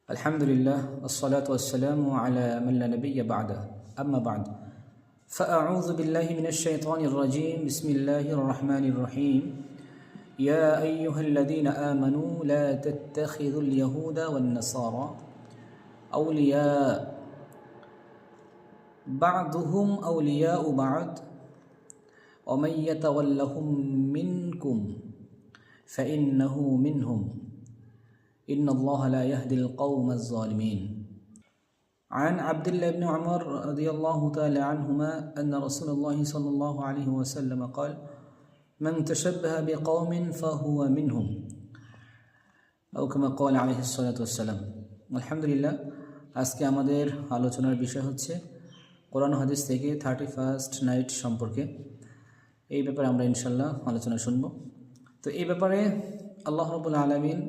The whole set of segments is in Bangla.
الحمد لله والصلاة والسلام على من لا نبي بعده أما بعد فأعوذ بالله من الشيطان الرجيم بسم الله الرحمن الرحيم يا أيها الذين آمنوا لا تتخذوا اليهود والنصارى أولياء بعضهم أولياء بعض ومن يتولهم منكم فإنه منهم إن الله لا يهدي القوم الظالمين عن عبد الله بن عمر رضي الله تعالى عنهما أن رسول الله صلى الله عليه وسلم قال من تشبه بقوم فهو منهم أو كما قال عليه الصلاة والسلام الحمد لله আজকে আমাদের আলোচনার বিষয় হচ্ছে কোরআন হাদিস থেকে 31st নাইট সম্পর্কে এই ব্যাপারে আমরা ইনশাআল্লাহ আলোচনা শুনব। তো এই ব্যাপারে আল্লাহ রাব্বুল আলামিন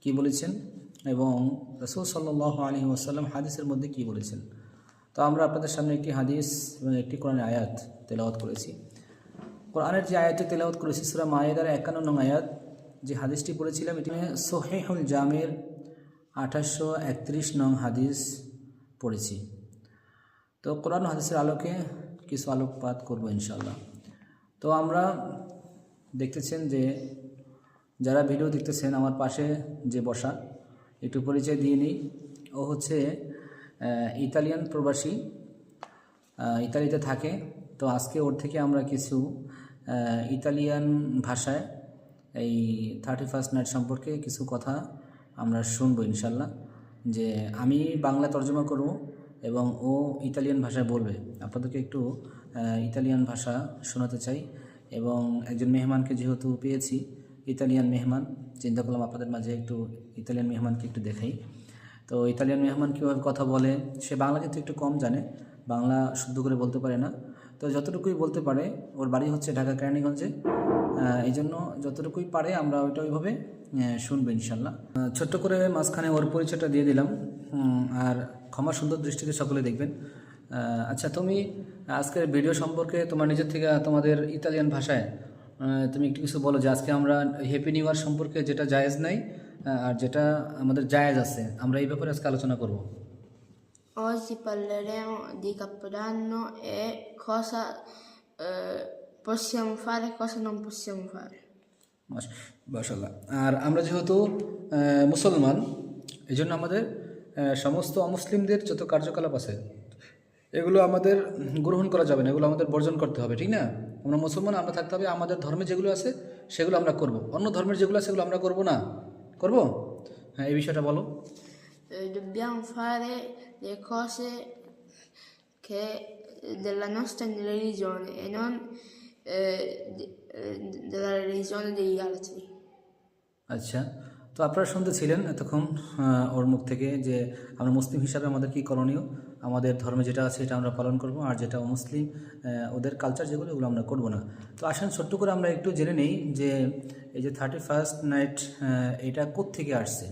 কি বলেছেন এবং রাসূল সাল্লাল্লাহু আলাইহি ওয়াসাল্লাম হাদিসের মধ্যে কি বলেছেন, তো আমরা আপনাদের সামনে একটি হাদিস এবং একটি কোরআনের আয়াত তেলাওয়াত করেছি। কোরআনের যে আয়াতটি তেলাওয়াত করেছি সূরা মায়েদার 51 নং আয়াত, যে হাদিসটি পড়েছিলাম এটি সহিহুল জামির 2831 নং হাদিস পড়েছি। তো কোরআন হাদিসের আলোকে কিছু আলোকপাত করব ইনশাআল্লাহ। তো আমরা দেখতেছেন যে যারা ভিডিও দেখতেছেন আমার পাশে যে বসা, একটু পরিচয় দিয়ে নিই। ও হচ্ছে ইতালিয়ান প্রবাসী, ইতালিতে থাকে। তো আজকে ওর থেকে আমরা কিছু ইতালিয়ান ভাষায় এই 31st নাইট সম্পর্কে কিছু কথা আমরা শুনবো ইনশাল্লাহ। যে আমি বাংলা তর্জমা করব এবং ও ইতালিয়ান ভাষায় বলবে। আপনাদেরকে একটু ইতালিয়ান ভাষা শোনাতে চাই এবং একজন মেহমানকে যেহেতু পেয়েছি ইতালিয়ান মেহমান, চিন্তা করলাম আপনাদের মাঝে একটু ইতালিয়ান মেহমানকে একটু দেখাই। তো ইতালিয়ান মেহমান কীভাবে কথা বলে, সে বাংলা কিন্তু একটু কম জানে, বাংলা শুদ্ধ করে বলতে পারে না। তো যতটুকুই বলতে পারে, ওর বাড়ি হচ্ছে ঢাকা কেরানীগঞ্জে, এই জন্য যতটুকুই পারে আমরা ওইটা ওইভাবে শুনবো ইনশাল্লাহ। ছোট্ট করে মাঝখানে ওর পরিচয়টা দিয়ে দিলাম, আর ক্ষমা সুন্দর দৃষ্টিতে সকলে দেখবেন। আচ্ছা, তুমি আজকের ভিডিও সম্পর্কে তোমার নিজের থেকে তোমাদের ইতালিয়ান ভাষায় তুমি একটু কিছু বলো, যে আজকে আমরা হ্যাপি নিউ ইয়ার সম্পর্কে যেটা জায়েজ নাই আর যেটা আমাদের জায়েজ আছে, আমরা এই ব্যাপারে আজকে আলোচনা করব। Oggi parleremo di Capodanno e cosa possiamo fare e cosa non possiamo fare. মাশাআল্লাহ। আর আমরা যেহেতু মুসলমান, এই জন্য আমাদের সমস্ত অমুসলিমদের যত কার্যকলাপ আছে এগুলো আমাদের গ্রহণ করা যাবে না, এগুলো আমাদের বর্জন করতে হবে, ঠিক না? আমরা মুসলমান, আমরা থাকতে হবে আমাদের ধর্মে যেগুলো আছে সেগুলো আমরা করব, অন্য ধর্মের যেগুলো আছে সেগুলো আমরা করব না। করব? হ্যাঁ, এই বিষয়টা বলো। Dobbiamo fare le cose che della nostra religione e non della religione degli altri. আচ্ছা, তো আপনারা শুনতেছিলেন এতক্ষণ ওর মুখ থেকে যে আমরা মুসলিম হিসাবে আমাদের কী করণীয়, আমাদের ধর্মে যেটা আছে এটা আমরা পালন করব, আর যেটা মুসলিম ওদের কালচার যেগুলো এগুলো আমরা করব না। তো আসেন ছোট্ট করে আমরা একটু জেনে নেই যে এই যে 31st নাইট এটা কোত্থেকে আসছে।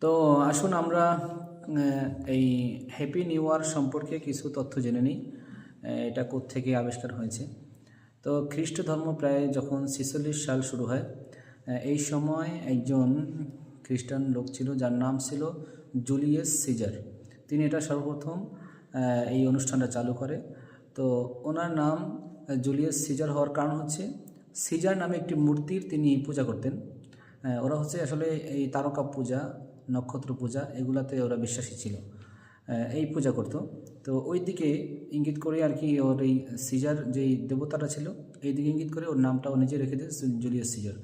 তো আসুন আমরা এই হ্যাপি নিউ ইয়ার সম্পর্কে কিছু তথ্য জেনে নিই, এটা কোত্থেকে আবিষ্কার হয়েছে। তো খ্রিস্ট ধর্ম প্রায় যখন 46 সাল শুরু হয়, এই সময় একজন খ্রিস্টান লোক ছিল যার নাম ছিল জুলিয়াস সিজার। তিনি এটা সর্বপ্রথম এই অনুষ্ঠানটা চালু করে। তো ওনার নাম জুলিয়াস সিজার হওয়ার কারণ হচ্ছে সিজার নামে একটি মূর্তির তিনি পূজা করতেন। ওরা হচ্ছে আসলে এই তারকা পূজা, নক্ষত্র পূজা এগুলাতে ওরা বিশ্বাসী ছিল, এই পূজা করত। তো ওই দিকে ইঙ্গিত করে আর কি ওর এই সিজার যেই দেবতাটা ছিল এই দিকে ইঙ্গিত করে ওর নামটা ও নিজে রেখে দিয়েছে জুলিয়াস সিজার।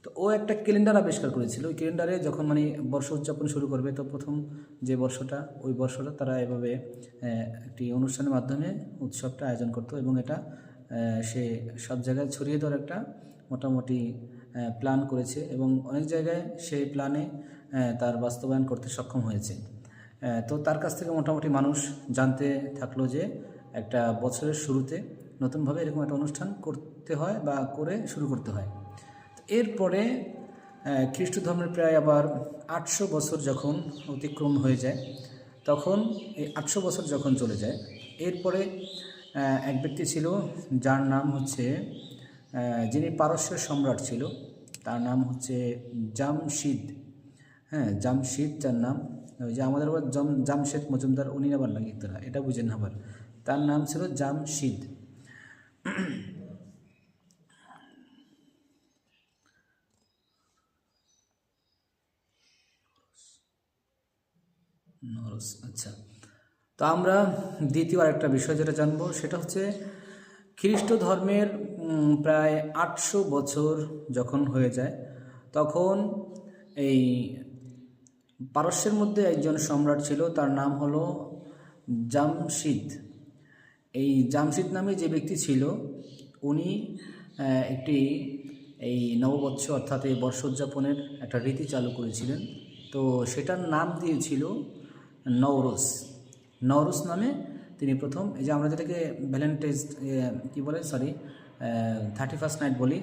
তো ও একটা ক্যালেন্ডার আবিষ্কার করেছিল। ওই ক্যালেন্ডারে যখন মানে বর্ষ উদযাপন শুরু করবে, তো প্রথম যে বর্ষটা ওই বর্ষটা তারা এভাবে একটি অনুষ্ঠানের মাধ্যমে উৎসবটা আয়োজন করতো এবং এটা সে সব জায়গায় ছড়িয়ে দেওয়ার একটা মোটামুটি প্ল্যান করেছে এবং অনেক জায়গায় সেই প্ল্যানে তার বাস্তবায়ন করতে সক্ষম হয়েছে। তো তার কাছ থেকে মোটামুটি মানুষ জানতে থাকলো যে একটা বছরের শুরুতে নতুনভাবে এরকম একটা অনুষ্ঠান করতে হয় বা করে শুরু করতে হয়। এরপরে খ্রিস্ট ধর্মের প্রায় আবার 800 বছর যখন অতিক্রম হয়ে যায়, তখন এই 800 বছর যখন চলে যায়, এরপরে এক ব্যক্তি ছিল যার নাম হচ্ছে, যিনি পারস্যের সম্রাট ছিল, তার নাম হচ্ছে জামশিদ। হ্যাঁ, জামশিদ যার নাম, ওই যে আমাদের আবার জামশেদ মজুমদার উনি আবার নাকি তারা, এটা বুঝেন না আবার, তার নাম ছিল জামশিদ। নরস, আচ্ছা। তো আমরা দ্বিতীয় আরেকটা বিষয় যেটা জানবো সেটা হচ্ছে খ্রিস্ট ধর্মের প্রায় 800 বছর যখন হয়ে যায় তখন এই পারস্যের মধ্যে একজন সম্রাট ছিল, তার নাম হলো জামশিদ। এই জামশিদ নামে যে ব্যক্তি ছিল উনি একটি এই নববর্ষ অর্থাৎ এই বর্ষ উদযাপনের একটা রীতি চালু করেছিলেন। তো সেটার নাম দিয়েছিল নওরোজ। নওরোজ নামে তিনি প্রথম, এই যে আমরা যেটাকে ভ্যালেন্টাইন্স কী বলে, সরি 31st নাইট বলি,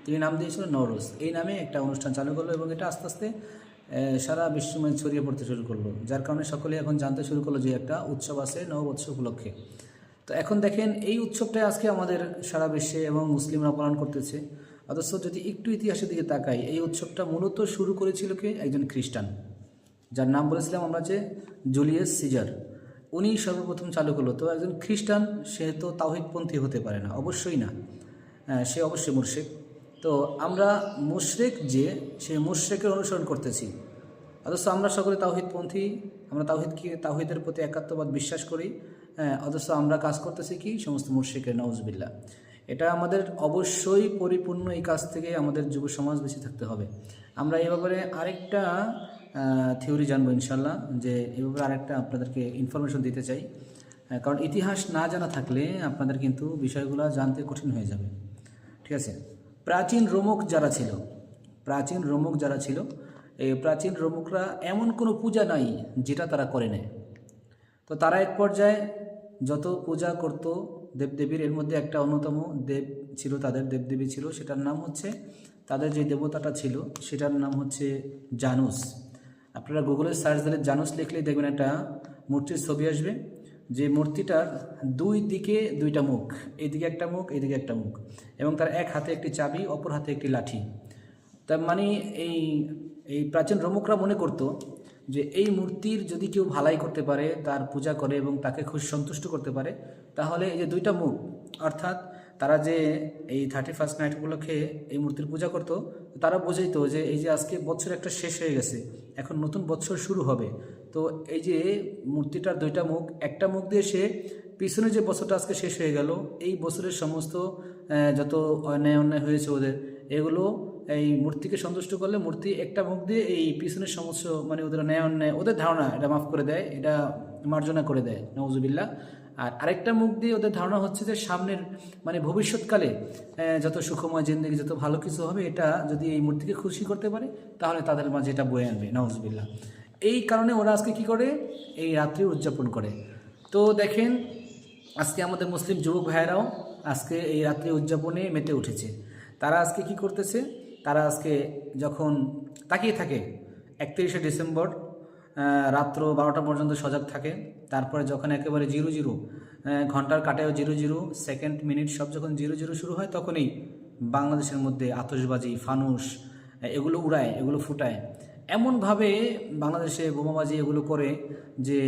তিনি নাম দিয়েছিল নওরোজ। এই নামে একটা অনুষ্ঠান চালু করলো এবং এটা আস্তে আস্তে সারা বিশ্বময় ছড়িয়ে পড়তে শুরু করলো, যার কারণে সকলে এখন জানতে শুরু করলো যে একটা উৎসব আছে নববর্ষ উপলক্ষে। তো এখন দেখেন এই উৎসবটাই আজকে আমাদের সারা বিশ্বে এবং মুসলিমরা পালন করতেছে। অথচ যদি একটু ইতিহাসের দিকে তাকাই, এই উৎসবটা মূলত শুরু করেছিল কে, একজন খ্রিস্টান, যার নাম বলেছিলাম আমরা যে জুলিয়াস সিজার। উনি সর্বপ্রথম চালু করলো। তো একজন খ্রিস্টান সে তো তাওহীদপন্থী হতে পারে না, অবশ্যই না, সে অবশ্যই মুশরিক। তো আমরা মুশরিক যে, সেই মুশরিকের অনুসরণ করতেছি, অথচ আমরা সকলে তাওহীদপন্থী, আমরা তাওহীদের প্রতি একাত্মবাদ বিশ্বাস করি, অথচ আমরা কাজ করতেছি কি সমস্ত মুশরিকের, নাউজুবিল্লাহ। এটা আমাদের অবশ্যই পরিপূর্ণ, এই কাজ থেকে আমাদের যুব সমাজ বেঁচে থাকতে হবে। আমরা এই ব্যাপারে আরেকটা থিওরি জানবো ইনশাল্লাহ, যে এই ব্যাপারে আরেকটা আপনাদেরকে ইনফরমেশন দিতে চাই, কারণ ইতিহাস না জানা থাকলে আপনাদের কিন্তু বিষয়গুলো জানতে কঠিন হয়ে যাবে। ঠিক আছে, প্রাচীন রোমক যারা ছিল, এই প্রাচীন রোমকরা এমন কোনো পূজা নাই যেটা তারা করে নেয়। তো তারা এক পর্যায়ে যত পূজা করত দেবদেবীর, এর মধ্যে একটা অন্যতম দেব ছিল, তাদের দেবদেবী ছিল, সেটার নাম হচ্ছে, তাদের যে দেবতাটা ছিল সেটার নাম হচ্ছে জানুস। আপনারা গুগলে সার্চ দিলে জানুস লিখলেই দেখবেন একটা মূর্তির ছবি আসবে, যে মূর্তিটার দুই দিকে দুইটা মুখ, এইদিকে একটা মুখ, এইদিকে একটা মুখ, এবং তার এক হাতে একটি চাবি, অপর হাতে একটি লাঠি। তার মানে এই প্রাচীন রোমকরা মনে করত যে এই মূর্তির যদি কেউ ভালাই করতে পারে, তার পূজা করে এবং তাকে খুশি সন্তুষ্ট করতে পারে, তাহলে এই যে দুইটা মুখ, অর্থাৎ তারা যে এই 31st নাইট উপলক্ষে এই মূর্তির পূজা করত, তারা বোঝাইতো যে এই যে আজকে বছর একটা শেষ হয়ে গেছে, এখন নতুন বছর শুরু হবে। তো এই যে মূর্তিটার দুইটা মুখ, একটা মুখ দিয়ে সে পিছনে যে বছরটা আজকে শেষ হয়ে গেল, এই বছরের সমস্ত যত অন্যায় হয়েছে ওদের, এগুলো এই মূর্তিকে সন্তুষ্ট করলে মূর্তি একটা মুখ দিয়ে এই পিছনের সমস্ত, মানে ওদের অন্যায় ওদের ধারণা এটা মাফ করে দেয়, এটা মার্জনা করে দেয়, নাউজুবিল্লাহ। আর আরেকটা মুখ দিয়ে ওদের ধারণা হচ্ছে যে সামনের, মানে ভবিষ্যৎকালে যত সুখময় জিন্দেগি, যত ভালো কিছু হবে, এটা যদি এই মূর্তিকে খুশি করতে পারে তাহলে তাদের মাঝে এটা বয়ে আনবে, নাউজুবিল্লাহ। এই কারণে ওরা আজকে কি করে, এই রাত্রি উদযাপন করে। তো দেখেন আজকে আমাদের মুসলিম যুবক ভাইয়েরাও আজকে এই রাত্রি উদযাপনে মেতে উঠেছে। তারা আজকে কি করতেছে, তারা আজকে যখন তাকিয়ে থাকে 31শে ডিসেম্বর রাত্র 12টা পর্যন্ত সজাগ থাকে, তারপরে যখন একেবারে 00 ঘন্টার কাটায়ও 00 সেকেন্ড মিনিট সব যখন 00 শুরু হয়, তখনই বাংলাদেশের মধ্যে আতশবাজি, ফানুস এগুলো উড়ায়, এগুলো ফুটায়, এমনভাবে বাংলাদেশে বোমাবাজি এগুলো করে যে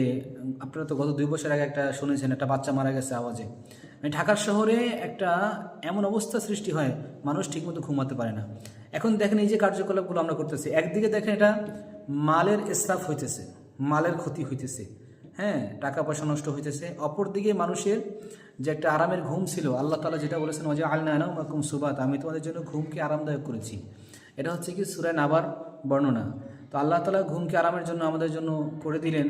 আপনারা তো গত 2 বছর আগে একটা শুনেছেন, একটা বাচ্চা মারা গেছে আওয়াজে। ঢাকার শহরে একটা এমন অবস্থা সৃষ্টি হয়, মানুষ ঠিকমতো ঘুমাতে পারে না। এখন দেখেন এই যে কার্যকলাপগুলো আমরা করতেছি, একদিকে দেখেন এটা মালের ইসরাফ হইতেছে, মালের ক্ষতি হইতেছে, হ্যাঁ, টাকা পয়সা নষ্ট হইতেছে। অপরদিকে মানুষের যে একটা আরামের ঘুম ছিল, আল্লাহ তাআলা যেটা বলেছেন ওয়াজা আলনা নাওমাকুম সুবাত, আমি তোমাদের জন্য ঘুমকে আরামদায়ক করেছি, এটা হচ্ছে কি সূরা নাবার বর্ণনা। তো আল্লাহ তাআলা ঘুমকে আরামের জন্য আমাদের জন্য করে দিলেন,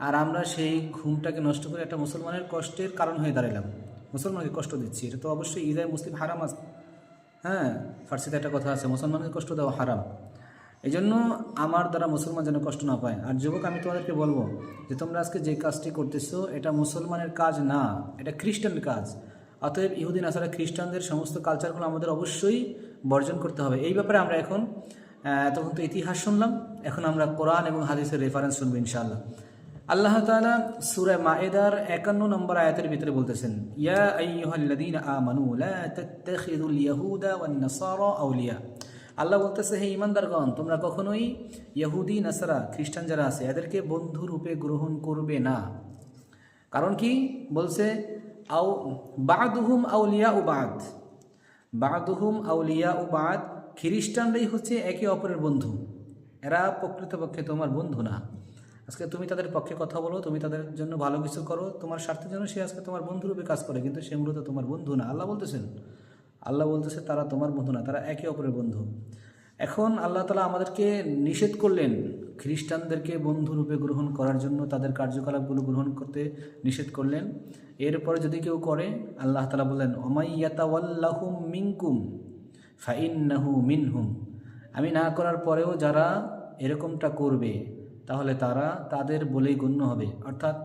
আর আমরা সেই ঘুমটাকে নষ্ট করে একটা মুসলমানের কষ্টের কারণ হয়ে দাঁড়ালাম, মুসলমানকে কষ্ট দিচ্ছি। এটা তো অবশ্যই ইদায় মুসলিম হারাম আছে, হ্যাঁ, ফার্সিতে একটা কথা আছে, মুসলমানকে কষ্ট দেওয়া হারাম। এই জন্য আমার দ্বারা মুসলমান যেন কষ্ট না পায়। আর যুবক, আমি তোমাদেরকে বলবো যে তোমরা আজকে যে কাজটি করতেছো এটা মুসলমানের কাজ না, এটা খ্রিস্টানের কাজ। অতএব ইহুদি নাসারা খ্রিস্টানদের সমস্ত কালচারগুলো আমাদের অবশ্যই বর্জন করতে হবে। এই ব্যাপারে আমরা এখন তখন তো ইতিহাস শুনলাম, এখন আমরা কোরআন এবং হাদিসের রেফারেন্স শুনবো ইনশাআল্লাহ। আল্লাহ তাআলা সূরা মায়েদার 51 নম্বর আয়াতের ভিতরে বলতেছেন, ইয়া আইয়ুহাল্লাযীনা আমানু লা তাত্তাখিযুল ইয়াহুদা ওয়ান নাসারা আউলিয়া আল্লাহ বলতেছে, হে ইমানদারগণ, তোমরা কখনোই ইহুদি নাসারা খ্রিস্টান যারা আছে এদেরকে বন্ধু রূপে গ্রহণ করবে না। কারণ কি বলছে, আও বাদুহুম আউলিয়া উ বাদ, বাদুহুম আউলিয়া উ বাদ, খ্রিস্টানরাই হচ্ছে একে অপরের বন্ধু, এরা প্রকৃতপক্ষে তোমার বন্ধু না। আজকে তুমি তাদের পক্ষে কথা বলো, তুমি তাদের জন্য ভালো কিছু করো, তোমার স্বার্থের জন্য সে আজকে তোমার বন্ধুরূপে কাজ করে, কিন্তু সে মূলত তোমার বন্ধু না। আল্লাহ বলতেছে তারা তোমার বন্ধু না, তারা একে অপরের বন্ধু। এখন আল্লাহ তাআলা আমাদেরকে নিষেধ করলেন খ্রিস্টানদেরকে বন্ধুরূপে গ্রহণ করার জন্য, তাদের কার্যকলাপগুলো গ্রহণ করতে নিষেধ করলেন। এরপরে যদি কেউ করে, আল্লাহ তাআলা বললেন, ওমাইয়াতাওয়াল্লাহুম মিনকুম ফাইন্নাহু মিনহুম, আমি না করার পরেও যারা এরকমটা করবে তাহলে তারা তাদের বলেই গণ্য হবে। অর্থাৎ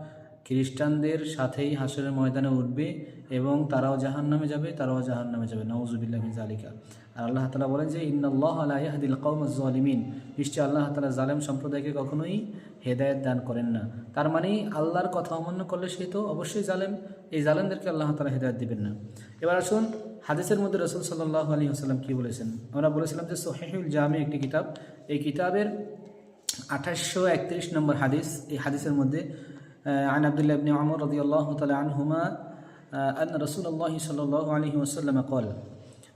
খ্রিস্টানদের সাথেই হাসরের ময়দানে উঠবে এবং তারাও জাহান্নামে যাবে, তারাও জাহান্নামে যাবে। নাউযুবিল্লাহি মিন যালিকা। আর আল্লাহ তাআলা বলেন যে ইন্নাল্লাহা লা ইয়াহদিল কওমাজ জালিমিন, নিশ্চয় আল্লাহ তাআলা জালেম সম্প্রদায়কে কখনোই হেদায়েত দান করেন না। তার মানে আল্লাহর কথা অমান্য করলে সে তো অবশ্যই জালেম, এই জালেমদেরকে আল্লাহ তাআলা হেদায়েত দিবেন না। এবার আসুন হাদিসের মধ্যে রাসূল সাল্লাল্লাহু আলাইহি ওয়াসাল্লাম কী বলেছেন। আমরা বলেছিলাম যে সহিহুল জামি একটি কিতাব, এই কিতাবের 2831 নম্বর হাদিস। এই হাদিসের মধ্যে عن عبد الله بن عمر رضي الله تعالى عنهما أن رسول الله صلى الله عليه وسلم قال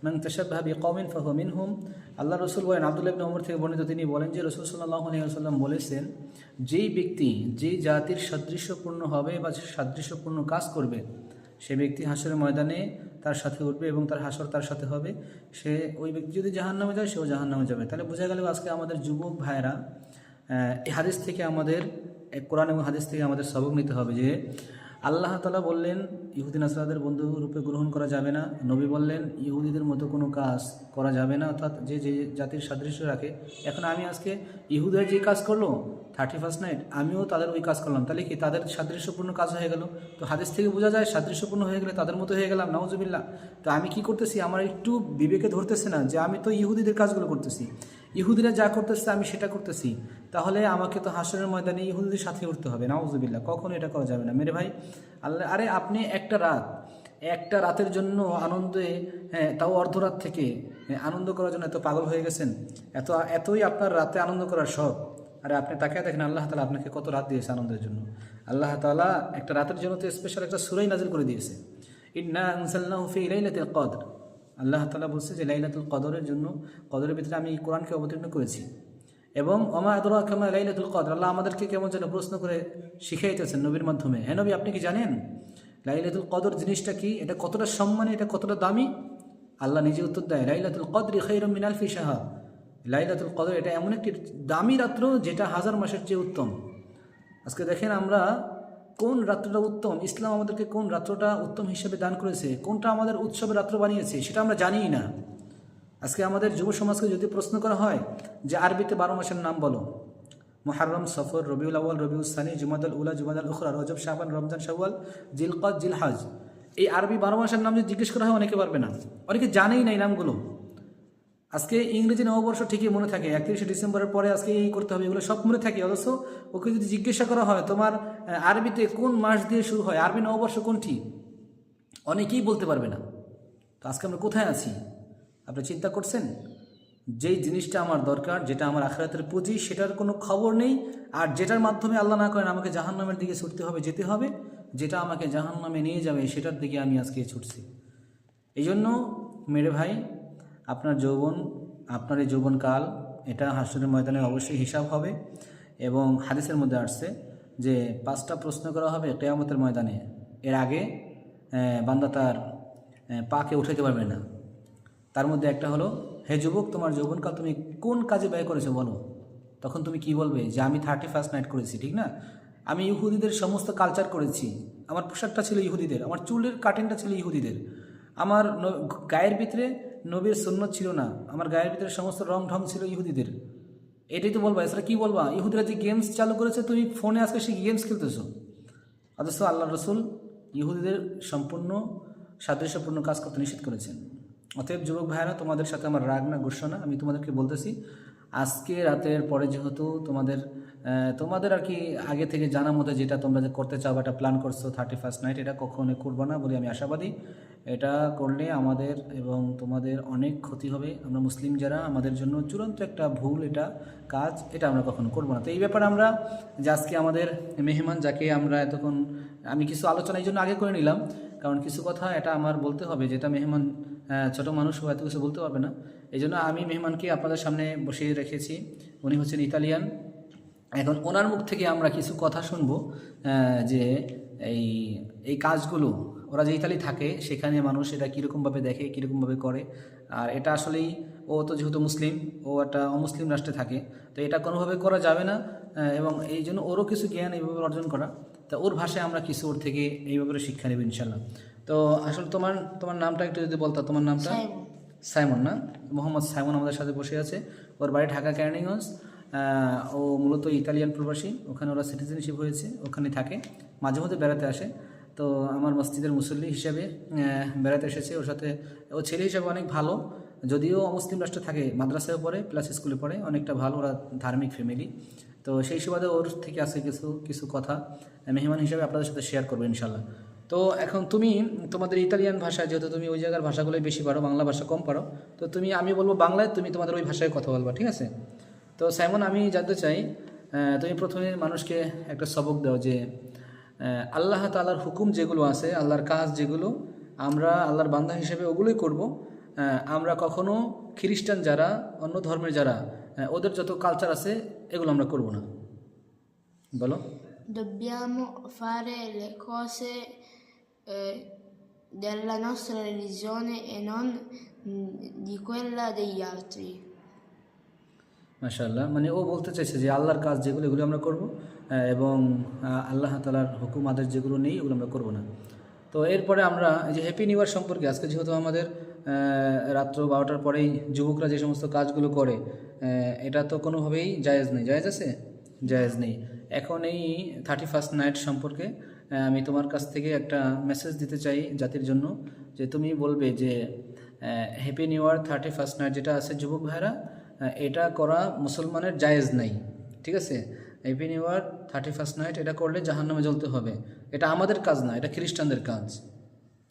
من تشبه بقوم فهو منهم। আল্লাহ রসুল বলেন, আব্দুল্লাহ ইবনে ওমর থেকে বর্ণিত, তিনি বলেন যে রাসূল সাল্লাল্লাহু আলাইহি ওয়াসাল্লাম বলেছেন, যেই ব্যক্তি যেই জাতির সাদৃশ্যপূর্ণ হবে বা সাদৃশ্যপূর্ণ কাজ করবে, সে ব্যক্তি হাসরের ময়দানে তার সাথে উঠবে এবং তার হাসর তার সাথে হবে। সে ওই ব্যক্তি যদি জাহান্নামে যায়, সেও জাহান্নামে যাবে। তাহলে বোঝা গেল আজকে আমাদের যুবক ভাইয়েরা এই হাদিস থেকে আমাদের, কোরআন এবং হাদিস থেকে আমাদের সবক নিতে হবে যে আল্লাহ তাআলা বললেন ইহুদি নাসরাদের বন্ধু রূপে গ্রহণ করা যাবে না। নবী বললেন ইহুদিদের মতো কোনো কাজ করা যাবে না, অর্থাৎ যে যে জাতির সাদৃশ্য রাখে। এখন আমি আজকে ইহুদিরা যে কাজ করলো 31st নাইট, আমিও তাদের ওই কাজ করলাম, তাহলে কি তাদের সাদৃশ্যপূর্ণ কাজ হয়ে গেল? তো হাদিস থেকে বোঝা যায় সাদৃশ্যপূর্ণ হয়ে গেলে তাদের মতো হয়ে গেলাম, নাউজুবিল্লাহ। তো আমি কি করতেছি, আমার একটু বিবেকে ধরতেছে না যে আমি তো ইহুদিদের কাজগুলো করতেছি, ইহুদিরা যা করতেছে আমি সেটা করতেছি, তাহলে আমাকে তো হাসরের ময়দানে ইহুদিদের সাথে উঠতে হবে। নাউজুবিল্লাহ, কখনো এটা করা যাবে না মেরে ভাই। আল্লাহ, আরে আপনি একটা রাতের জন্য আনন্দে, হ্যাঁ তাও অর্ধরাত থেকে আনন্দ করার জন্য এত পাগল হয়ে গেছেন, এতই আপনার রাতে আনন্দ করার শখ। আরে আপনি তাকে দেখেন আল্লাহ তাআলা আপনাকে কত রাত দিয়েছে আনন্দের জন্য। আল্লাহ তাআলা একটা রাতের জন্য তো স্পেশাল একটা সূরা নাযিল করে দিয়েছে, ইন্না আনজালনাহু ফি লাইলাতিল কদর। আল্লাহ তাআলা বলছে যে লাইলাতুল কদরের জন্য, কদরের ভিতরে আমি এই কোরআনকে অবতীর্ণ করেছি। এবং ওমা আদরাকা মা লাইলাতুল কদর, আল্লাহ আমাদেরকে কেমন যেন প্রশ্ন করে শিখাইতেছেন নবীর মাধ্যমে, হ্যাঁ নবী আপনি কি জানেন লাইলাতুল কদর জিনিসটা কি, এটা কতটা সম্মানী, এটা কতটা দামি? আল্লাহ নিজে উত্তর দেয়, লাইলাতুল কদরি খায়রুম মিন আলফি শাহর, লাইলাতুল কদর এটা এমন একটি দামি রাত্র যেটা 1000 মাসের চেয়ে উত্তম। আজকে দেখেন আমরা কোন রাত্রটা উত্তম, ইসলাম আমাদেরকে কোন রাত্রটা উত্তম হিসেবে দান করেছে, কোনটা আমাদের উৎসবের রাত্র বানিয়েছে সেটা আমরা জানিই না। আজকে আমাদের যুব সমাজকে যদি প্রশ্ন করা হয় যে আরবিতে 12 মাসের নাম বলো, মুহররম, সফর, রবিউল আউয়াল, রবিউল সানি, জুমাদাল উলা, জুমাদাল উখরা, রজব, শাবান, রমজান, শাওয়াল, জিলকদ, জিলহজ, এই আরবি 12 মাসের নাম যদি জিজ্ঞেস করা হয় অনেকে পারবে না, অনেকে জানেই না এই নামগুলো। আজকে ইংরেজি নববর্ষ ঠিকই মনে থাকে, 31শে ডিসেম্বরের পরে আজকে এই করতে হবে, এগুলো সব মনে থাকে। অথচ ওকে যদি জিজ্ঞাসা করা হয় তোমার আরবিতে কোন মাস দিয়ে শুরু হয়, আরবি নববর্ষ কোনটি, অনেকেই বলতে পারবে না। তো আজকে আমরা কোথায় আছি আপনি চিন্তা করছেন? যেই জিনিসটা আমার দরকার, যেটা আমার আখিরাতের পুঁজি, সেটার কোনো খবর নেই। আর যেটার মাধ্যমে আল্লাহ না করেন আমাকে জাহান্নামের দিকে ছুটতে হবে, যেতে হবে, যেটা আমাকে জাহান্নামে নিয়ে যাবে সেটার দিকে আমি আজকে ছুটছি। এই জন্য মেরে ভাই, আপনার যৌবন, আপনার এই যৌবনকাল, এটা হাসরের ময়দানে অবশ্যই হিসাব হবে। এবং হাদিসের মধ্যে আসছে যে 5টা প্রশ্ন করা হবে কিয়ামতের ময়দানে, এর আগে বান্দা তার পাকে উঠাইতে পারবে না। তার মধ্যে একটা হলো, হে যুবক তোমার যৌবনকাল তুমি কোন কাজে ব্যয় করেছো বলো। তখন তুমি কি বলবে যে আমি 31st নাইট করেছি, ঠিক না, আমি ইহুদিদের সমস্ত কালচার করেছি, আমার পোশাকটা ছিল ইহুদিদের, আমার চুলের কাটিংটা ছিল ইহুদিদের, আমার গায়ের ভিতরে নবীর সুন্নত ছিল না, আমার গায়ের ভিতরে সমস্ত রং ঢং ছিল ইহুদিদের। এটাই তো বলবা, এছাড়া কী বলবা? ইহুদিরা যে গেমস চালু করেছে তুমি ফোনে আজকে সেই গেমস খেলতেছো, অথচ আল্লাহ রসুল ইহুদিদের সম্পূর্ণ সাদৃশ্যপূর্ণ কাজ করতে নিষেধ করেছেন। অতএব যুবক ভাইয়েরা, তোমাদের সাথে আমার রাগ না, গুস্সা না, আমি তোমাদেরকে বলতেছি আজকে রাতের পরে যেহেতু তোমাদের আর কি আগে থেকে জানা মতো যেটা তোমরা যে করতে চাও বা একটা প্ল্যান করছো 31st নাইট, এটা কখনো করবো না বলে আমি আশাবাদী। এটা করলে আমাদের এবং তোমাদের অনেক ক্ষতি হবে। আমরা মুসলিম যারা, আমাদের জন্য চূড়ান্ত একটা ভুল এটা কাজ, এটা আমরা কখনো করবো না। তো এই ব্যাপারে আমরা যে আজকে আমাদের মেহমান যাকে আমরা এতক্ষণ, আমি কিছু আলোচনা এই জন্য আগে করে নিলাম, কারণ কিছু কথা এটা আমার বলতে হবে, যেটা মেহমান ছোটো মানুষ এত কিছু বলতে পারবে না। এই জন্য আমি মেহমানকে আপনাদের সামনে বসিয়ে রেখেছি। উনি হচ্ছেন ইতালিয়ান। এখন ওনার মুখ থেকে আমরা কিছু কথা শুনবো, যে এই এই কাজগুলো ওরা যে ইতালি থাকে সেখানে মানুষ এটা কীরকমভাবে দেখে, কীরকমভাবে করে। আর এটা আসলেই, ও তো যেহেতু মুসলিম, ও একটা অমুসলিম রাষ্ট্রে থাকে, তো এটা কোনোভাবে করা যাবে না। এবং এই জন্য ওরও কিছু জ্ঞান এইভাবে অর্জন করা, তা ওর ভাষায় আমরা কিছু ওর থেকে এই ব্যাপারে শিক্ষা নেব ইনশাল্লাহ। তো আসলে তোমার নামটা একটু যদি বলতা। তোমার নামটা? সাইমন না? মোহাম্মদ সাইমন আমাদের সাথে বসে আছে। ওর বাড়ি ঢাকা কেরানীগঞ্জ। ও মূলত ইতালিয়ান প্রবাসী, ওখানে ওরা সিটিজেনশিপ হয়েছে, ওখানে থাকে, মাঝে মধ্যে বেড়াতে আসে। তো আমার মসজিদের মুসল্লি হিসেবে বেড়াতে এসেছে। ওর সাথে ও ছেলে হিসেবে অনেক ভালো, যদিও অমুসলিম রাষ্ট্রে থাকে, মাদ্রাসায় পড়ে প্লাস স্কুলে পড়ে, অনেকটা ভালো, ওরা ধার্মিক ফ্যামিলি। তো সেই সুবাদে ওর থেকে আছে কিছু কথা মেহমান হিসেবে আপনাদের সাথে শেয়ার করবো ইনশাল্লাহ। তো এখন তুমি তোমাদের ইতালিয়ান ভাষা, যেহেতু তুমি ওই জায়গার ভাষাগুলোই বেশি পারো, বাংলা ভাষা কম পারো, তো আমি বলবো বাংলায়, তুমি তোমাদের ওই ভাষায় কথা বলবা, ঠিক আছে? তো সাইমন, আমি জানতে চাই, তুমি প্রথমে মানুষকে একটা সবক দাও যে আল্লাহ তাআলার হুকুম যেগুলো আছে, আল্লাহর কাজ যেগুলো, আমরা আল্লাহর বান্দা হিসেবে ওগুলোই করব। আমরা কখনো খ্রিস্টান যারা, অন্য ধর্মের যারা, ওদের যত কালচার আছে এগুলো আমরা করব না। বলো। Dobbiamo fare le cose della nostra religione e non di quella degli altri. মাশাআল্লাহ, মানে ও বলতে চাইছে যে আল্লাহর কাজ যেগুলো এগুলো আমরা করব, এবং আল্লাহ তাআলার হুকুম আদেশ যেগুলো নেই ওগুলো আমরা করব না। তো এরপরে আমরা এই যে হ্যাপি নিউ ইয়ার সম্পর্কে, আজকে যেহেতু আমাদের রাত্র 12টার পরেই যুবকরা যে সমস্ত কাজগুলো করে, এটা তো কোনোভাবেই জায়েজ নেই। জায়েজ আছে? জায়েজ নেই। এখন এই 31st নাইট সম্পর্কে আমি তোমার কাছ থেকে একটা মেসেজ দিতে চাই জাতির জন্য, যে তুমি বলবে যে happy new year 31st night যেটা আছে যুবক ভাইরা, এটা করা মুসলমানের জায়েজ নাই, ঠিক আছে? Happy new year 31st night এটা করলে জাহান্নামে জ্বলতে হবে। এটা আমাদের কাজ না, এটা খ্রিস্টানদের কাজ।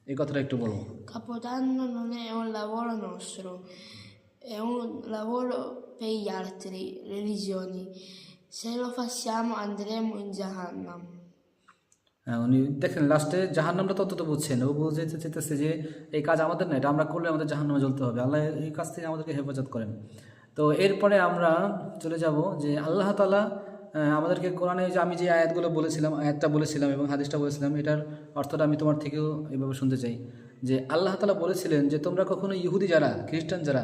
এই কথাটা একটু বলো। Capodanno non è un lavoro nostro, è un lavoro per gli altri religioni. Se lo facciamo andremo in Jahannam. উনি দেখেন লাস্টে জাহান্নামটা তত বুঝছেন, ও বুঝতে চাইতেছে যে এই কাজ আমাদের না, এটা আমরা করলে আমাদের জাহান্নামে জ্বলতে হবে। আল্লাহ এই কাজ থেকে আমাদেরকে হেফাজত করেন। তো এরপরে আমরা চলে যাব যে আল্লাহ তাআলা আমাদেরকে কোরআনে, যে আমি যে আয়াতটা বলেছিলাম এবং হাদিসটা বলেছিলাম, এটার অর্থটা আমি তোমার থেকেও এভাবে শুনতে চাই। যে আল্লাহ তাআলা বলেছিলেন যে তোমরা কখনো ইহুদি যারা, খ্রিস্টান যারা,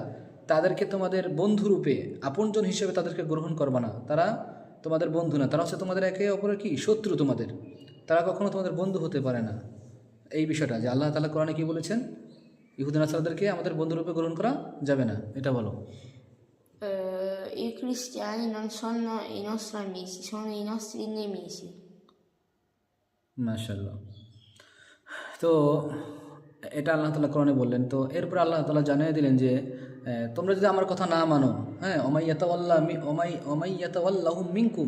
তাদেরকে তোমাদের বন্ধুরূপে, আপনজন হিসেবে তাদেরকে গ্রহণ করবা না। তারা তোমাদের বন্ধু না, তারা হচ্ছে তোমাদের একে অপরের কি শত্রু। তোমাদের, তারা কখনো তোমাদের বন্ধু হতে পারে না। এই বিষয়টা যে আল্লাহ তাআলা কোরআনে কি বলেছেন, ইহুদি নাসারাদেরকে আমাদের বন্ধুরূপে গ্রহণ করা যাবে না, এটা বলো। I cristiani non sono i nostri amici, sono i nostri nemici. মাশাআল্লাহ। তো এটা আল্লাহ তাআলা কোরআনে বললেন। তো এরপর আল্লাহ তাআলা জানিয়ে দিলেন যে তোমরা যদি আমার কথা না মানো, হ্যাঁ, ওমাইয়াতাওয়াল্লাহুম মিনকুম,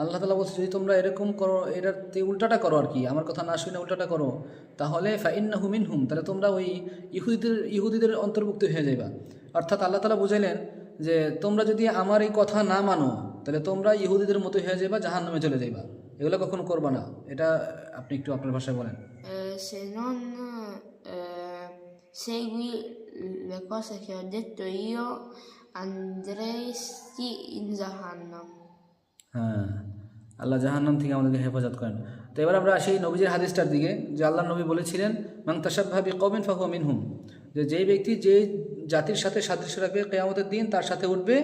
আল্লাহ তাআলা বলছে যদি তোমরা এরকম করো, এটার উল্টাটা করো আর কি, আমার কথা না শুনে উল্টাটা করো, তাহলে ফাইন্নাহু মিনহুম, তাহলে তোমরা ওই ইহুদিদের অন্তর্ভুক্ত হয়ে যাবে। অর্থাৎ আল্লাহ তাআলা বুঝাইলেন যে তোমরা যদি আমার এই কথা না মানো, তাহলে তোমরা ইহুদিদের মতো হয়ে যাবা, জাহান্নামে চলে যাইবা। এগুলো কখনো করবা না। এটা আপনি একটু আপনার ভাষায় বলেন। Se non segui le cose che ho detto io, andresti in Jahannam. হ্যাঁ, আল্লাহ জাহান্নাম থেকে আমাদেরকে হেফাজত করেন। তো এবার আমরা আসি নবীজির হাদিসটার দিকে, যে আল্লাহ নবী বলেছিলেন মান তাশাব্বাহা বিকওমিন ফাহুয়া মিনহুম, যে যেই ব্যক্তি যে জাতির সাথে সাদৃশ্য রাখবে কিয়ামতের দিন তার সাথে উঠবে,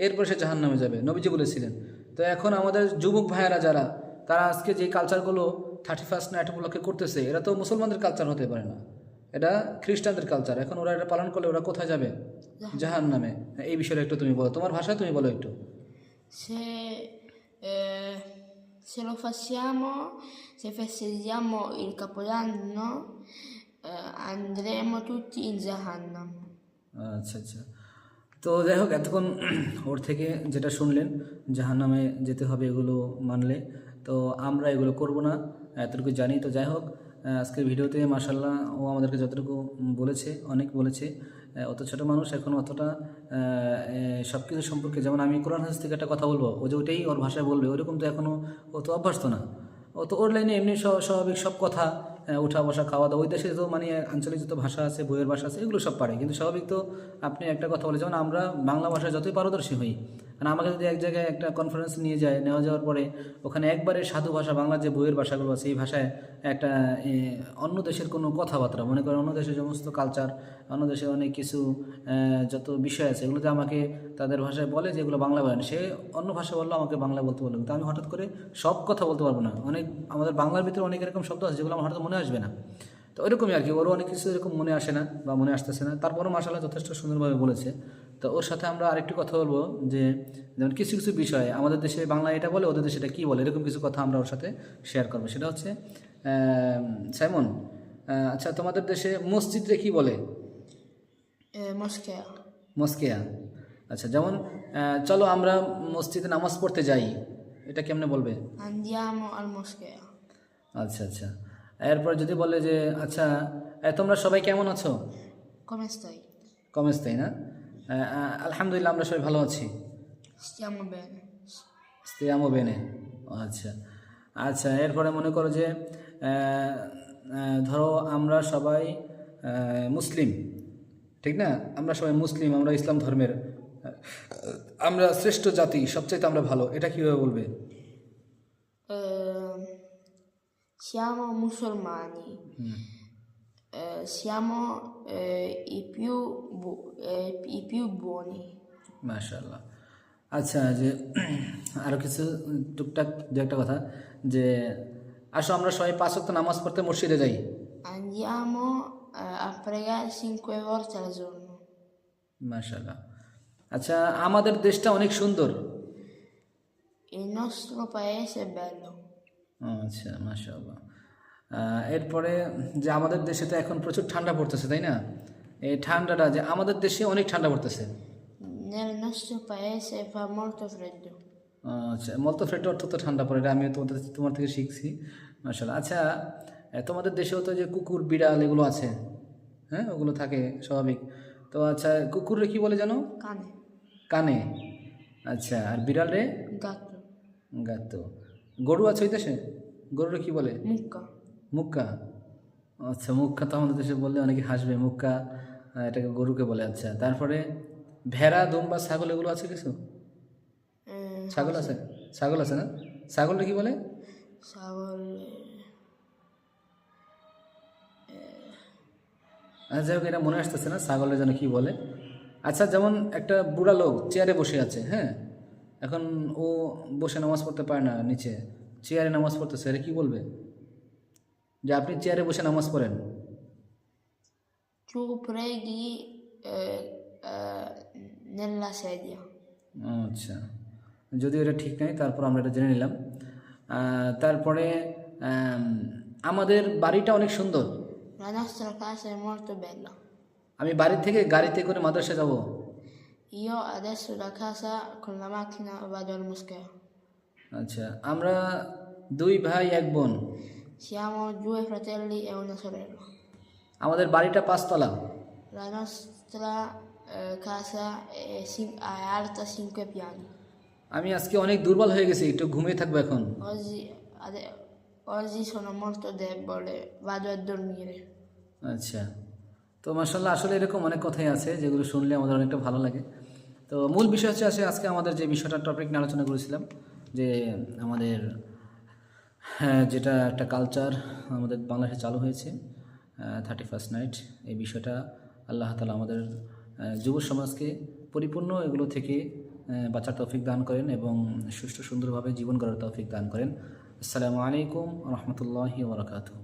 এরপর সে জাহান্নামে যাবে, নবীজি বলেছিলেন। তো এখন আমাদের যুবক ভাইয়েরা যারা, তারা আজকে যে কালচারগুলো 31st নাইট উপলক্ষে করতেছে, এরা তো মুসলমানদের কালচার হতে পারে না, এটা খ্রিস্টানদের কালচার। এখন ওরা এটা পালন করলে ওরা কোথায় যাবে? জাহান্নামে। এই বিষয়টা একটু তুমি বলো, তোমার ভাষায় তুমি বলো একটু। Se lo facciamo, se festeggiamo il Capodanno, andremo tutti in Jahannam. আচ্ছা আচ্ছা। তো যাই হোক, এতক্ষণ ওর থেকে যেটা শুনলেন জাহান্নামে যেতে হবে এগুলো মানলে, তো আমরা এগুলো করব না, এতটুকু জানি। তো যাই হোক, আজকের ভিডিওতে মাশাল্লাহ ও আমাদেরকে যতটুকু বলেছে অনেক বলেছে। অত ছোটো মানুষ এখন অতটা সব কিছু সম্পর্কে, যেমন আমি কোরআন হাদিস থেকে একটা কথা বলবো, ও যে ওইটাই ওর ভাষায় বলবে ওইরকম তো এখনও ও তো অভ্যস্ত না। ও তো ওর লাইনে এমনি স্বাভাবিক সব কথা, উঠা বসা খাওয়া দাওয়া, ওই দেশে তো মানে আঞ্চলিক যত ভাষা আছে, বইয়ের ভাষা আছে, এগুলো সব পারে। কিন্তু স্বাভাবিক তো আপনি একটা কথা বলে, যেমন আমরা বাংলা ভাষায় যতই পারদর্শী হই, কারণ আমাকে যদি এক জায়গায় একটা কনফারেন্স নেওয়া যাওয়ার পরে ওখানে একবারে সাধু ভাষা, বাংলা যে বইয়ের ভাষাগুলো আছে এই ভাষায় একটা অন্য দেশের কোনো কথাবার্তা, মনে করেন অন্য দেশের সমস্ত কালচার, অন্য দেশের অনেক কিছু যত বিষয় আছে এগুলোতে আমাকে তাদের ভাষায় বলে যে এগুলো বাংলা বলেন, সে অন্য ভাষা বললো আমাকে বাংলা বলতে বললো, কিন্তু আমি হঠাৎ করে সব কথা বলতে পারবো না। আমাদের বাংলার ভিতরে অনেক এরকম শব্দ আছে যেগুলো আমার হঠাৎ মনে আসবে না। তো ওইরকমই আর কি, ওরও অনেক কিছু এরকম মনে আসে না বা মনে আসতেছে না, তারপরও মাশাআল্লাহ যথেষ্ট সুন্দরভাবে বলেছে। তো ওর সাথে আমরা আরেকটু কথা বলবো যে যেমন কিছু কিছু বিষয় আমাদের দেশে বাংলা এটা বলে, ওদের দেশে এটা কী বলে, এরকম কিছু কথা আমরা ওর সাথে শেয়ার করবো। সেটা হচ্ছে সাইমন, আচ্ছা তোমাদের দেশে মসজিদে কী বলে? Moschea. মস্কেয়া। আচ্ছা, যেমন চলো আমরা মসজিদে নামাজ পড়তে যাই, এটা কেমনে বলবে? Andiamo al moschea. আচ্ছা আচ্ছা, এরপর যদি বলে যে আচ্ছা তোমরা সবাই কেমন আছো? Come stai? কমেজ, তাই না? আলহামদুলিল্লাহ আমরা সবাই ভালো আছি। Stiamo bene. স্তেয়ামো বেনে। আচ্ছা আচ্ছা, এরপরে মনে করো যে ধরো আমরা সবাই মুসলিম, ঠিক না? আমরা সবাই মুসলিম, আমরা ইসলাম ধর্মের, আমরা শ্রেষ্ঠ জাতি, সবচাইতে আমরা ভালো, এটা কীভাবে বলবে? Siamo musulmani. Siamo i più buoni. মাশাআল্লাহ। আচ্ছা, যে আরও কিছু টুকটাক দু একটা কথা, যে আসো আমরা সবাই 5 ওয়াক্ত নামাজ পড়তে মসজিদে যাই। Andiamo a pregare 5 volte al giorno. মাশাআল্লাহ। আচ্ছা, আমাদের দেশটা অনেক সুন্দর। Il nostro paese è bello. আচ্ছা, মাশাআল্লাহ। এরপরে যে আমাদের দেশে তো এখন প্রচুর ঠান্ডা পড়তেছে, তাই না? এই ঠান্ডাটা, যে আমাদের দেশে অনেক ঠান্ডা পড়তেছে। Nel nostro paese fa molto freddo. আচ্ছা, মলতো ফ্রেড অর্থ তো ঠান্ডা পড়ে, এটা আমি তোমার থেকে শিখছি। মাশাআল্লাহ। আচ্ছা, তোমাদের দেশেও তো যে কুকুর বিড়াল এগুলো আছে, হ্যাঁ, ওগুলো থাকে স্বাভাবিক। তো আচ্ছা, কুকুরে কি বলে জানো? Cane. কানে। আচ্ছা, আর বিড়াল রে? Gatto. গাতো। গরু আছে ওই দেশে, গরুরে কি বলে? Mucca. মুক্কা। আচ্ছা, মুক্কা তো আমাদের দেশে বললে অনেকে হাসবে, মুক্কা এটাকে গরুকে বলে। আচ্ছা, তারপরে ভেড়া, দুম্বা, ছাগল এগুলো আছে কিছু? ছাগল আছে, ছাগল আছে না? ছাগলটা কি বলে? Savol. আচ্ছা, যাই হোক, এটা মনে আসতেছে না ছাগলের যেন কি বলে। আচ্ছা, যেমন একটা বুড়া লোক চেয়ারে বসে আছে, হ্যাঁ, এখন ও বসে নামাজ পড়তে পারে না, নিচে চেয়ারে নামাজ পড়তেছে, এটা কি বলবে? যে আপনি চেয়ারে বসে নামাজ পড়েন। Tu preghi nella sedia. আচ্ছা, যদিও এটা ঠিক নাই, তারপর আমরা এটা জেনে নিলাম। তারপরে আমাদের বাড়িটা অনেক সুন্দর। La nostra casa è molto bella. আমি বাড়ি থেকে গাড়িতে করে মাদ্রাসা যাব। Io adesso da casa con la macchina vado al moschea. আচ্ছা, আমরা 2 ভাই 1 বোন। Siamo 2 fratelli e una sorella. আমাদের বাড়িটা 5 তলা। La nostra casa è alta 5 piani. আমি আজকে অনেক দুর্বল হয়ে গেছি, একটু ঘুমিয়ে থাকবো এখন। Oggi sono molto debole, vado a dormire. আচ্ছা, তো মাশাআল্লাহ, আসলে এরকম অনেক কথাই আছে যেগুলো শুনলে আমাদের অনেকটা ভালো লাগে। তো মূল বিষয় হচ্ছে আজকে আমাদের যে বিষয়টার টপিক নিয়ে আলোচনা করেছিলাম, যে আমাদের যেটা একটা কালচার আমাদের বাংলাদেশে চালু হয়েছে 31st নাইট, এই বিষয়টা আল্লাহ তাআলা আমাদের যুব সমাজকে পরিপূর্ণ এগুলো থেকে বাঁচার তৌফিক দান করেন এবং সুষ্ঠু সুন্দরভাবে জীবন গড়ার তৌফিক দান করেন। আসসালামু আলাইকুম ওয়া রাহমাতুল্লাহি ওয়া বারাকাতুহু।